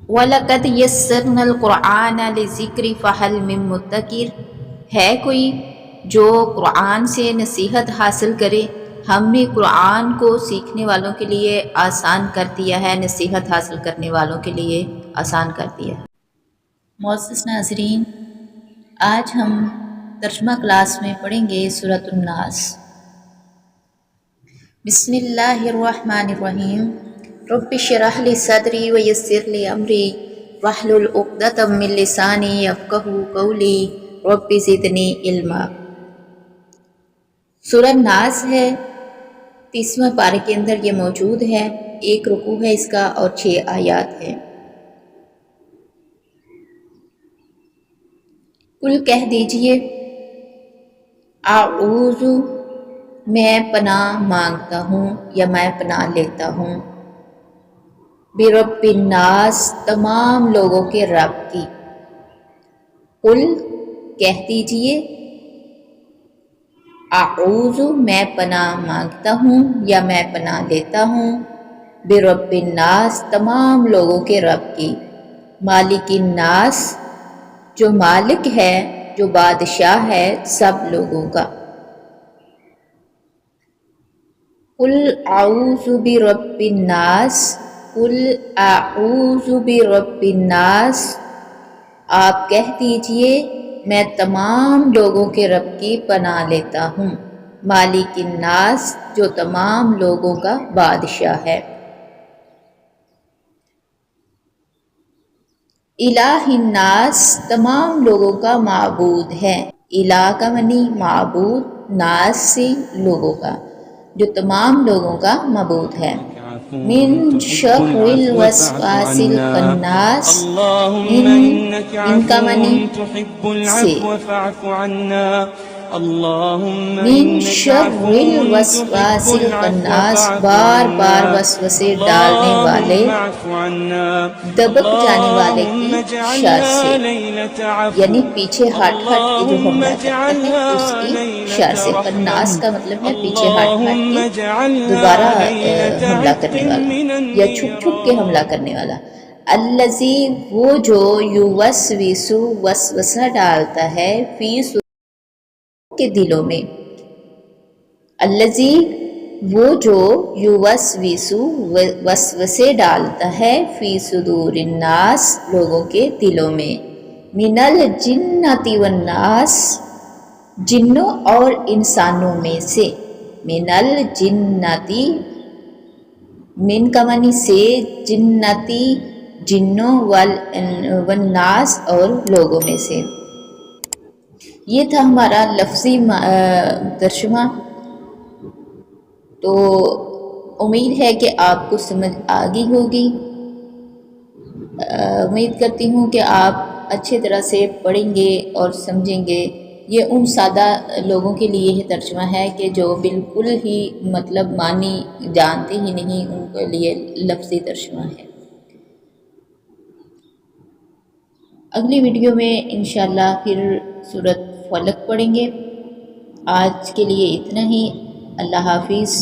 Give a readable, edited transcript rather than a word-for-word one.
وَلَقَدْ يَسَّرْنَا الْقُرْآنَ لِلذِّكْرِ فَهَلْ مِن مُّدَّكِرٍ، ہے کوئی جو قرآن سے نصیحت حاصل کرے؟ ہم نے قرآن کو سیکھنے والوں کے لیے آسان کر دیا ہے، نصیحت حاصل کرنے والوں کے لیے آسان کر دیا ہے۔ معزز ناظرین، آج ہم ترجمہ کلاس میں پڑھیں گے سورۃ الناس۔ بسم اللہ الرحمن الرحیم۔ رب اشرح لی صدری ویسر لی امری واحلل عقدۃ من لسانی یفقہوا قولی رب زدنی علما۔ سورہ ناس ہے، 30واں پارے کے اندر یہ موجود ہے، 1 رکوع ہے اس کا اور 6 آیات ہے۔ قل کہہ دیجئے، اعوذ میں پناہ مانگتا ہوں یا میں پناہ لیتا ہوں، برب الناس تمام لوگوں کے رب کی۔ قل کہہ دیجئے، اعوذ میں پناہ مانگتا ہوں یا میں پناہ لیتا ہوں، برب الناس تمام لوگوں کے رب کی، مالک الناس جو مالک ہے، جو بادشاہ ہے سب لوگوں کا۔ قل اعوذ برب الناس، قل اعوذ برب الناس، آپ کہہ دیجئے میں تمام لوگوں کے رب کی پناہ لیتا ہوں، مالک الناس جو تمام لوگوں کا بادشاہ ہے۔ الہ الناس تمام لوگوں کا معبود ہے، الہ کا معنی معبود، ناس سے لوگوں کا، جو تمام لوگوں کا معبود ہے۔ من شر الوسواس الخناس، ان کا معنی سے، من شر الوسواس الخناس بار بار وسوسے ڈالنے والے، دبک جانے والے کی شر سے، یعنی پیچھے ہٹ ہٹ کے جو حملہ کرتے ہیں اس کی شر سے۔ خناس کا مطلب ہے پیچھے ہٹ ہٹ کے دوبارہ حملہ کرنے والا یا چھپ چھپ کے حملہ کرنے والا۔ الذی وہ جو یوسوس وسوسہ ڈالتا ہے، فی صدور کے دلوں میں، الذی وہ جو یوسوس وسوسے ڈالتا ہے، فی صدور الناس لوگوں کے دلوں میں، من الجنۃ والناس جنوں اور انسانوں میں سے، من الجنۃ من کا معنی سے، جنتی جنوں، والناس اور لوگوں میں سے۔ یہ تھا ہمارا لفظی ترجمہ، تو امید ہے کہ آپ کو سمجھ آ گئی ہوگی۔ امید کرتی ہوں کہ آپ اچھی طرح سے پڑھیں گے اور سمجھیں گے۔ یہ ان سادہ لوگوں کے لیے یہ ترجمہ ہے کہ جو بالکل ہی مطلب معنی جانتے ہی نہیں، ان کے لیے لفظی ترجمہ ہے۔ اگلی ویڈیو میں انشاءاللہ پھر سورۃ فلق پڑھیں گے۔ آج کے لیے اتنا ہی، اللہ حافظ۔